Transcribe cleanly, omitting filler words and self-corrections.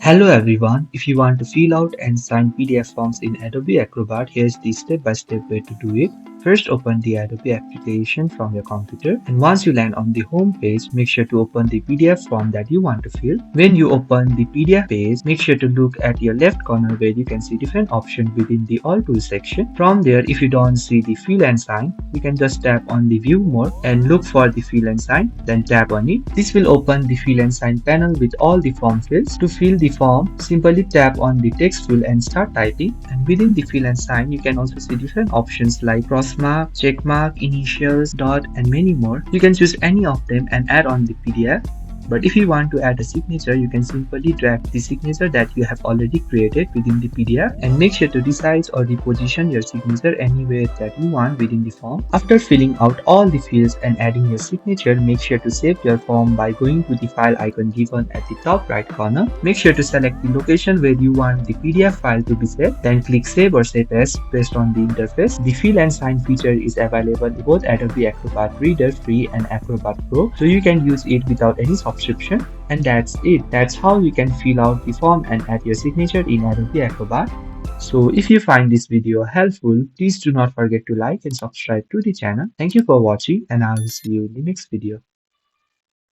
Hello everyone, if you want to fill out and sign PDF forms in Adobe Acrobat, here's the step-by-step way to do it. First, open the Adobe application from your computer, and once you land on the home page, make sure to open the PDF form that you want to fill. When you open the PDF page, make sure to look at your left corner where you can see different options within the All Tools section. From there, if you don't see the fill and sign, you can just tap on the View More and look for the fill and sign, then tap on it. This will open the fill and sign panel with all the form fields. To fill the form, simply tap on the text tool and start typing. And within the fill and sign, you can also see different options like cross mark, check mark, initials, dot, and many more. You can choose any of them and add on the PDF. But if you want to add a signature, you can simply drag the signature that you have already created within the PDF and make sure to resize or reposition your signature anywhere that you want within the form. After filling out all the fields and adding your signature, make sure to save your form by going to the file icon given at the top right corner. Make sure to select the location where you want the PDF file to be saved, then click Save or Save As based on the interface. The fill and sign feature is available in both Adobe Acrobat Reader Free and Acrobat Pro, so you can use it without any subscription. And that's it. That's how you can fill out the form and add your signature in Adobe Acrobat. So if you find this video helpful, please do not forget to like and subscribe to the channel. Thank you for watching, and I will see you in the next video.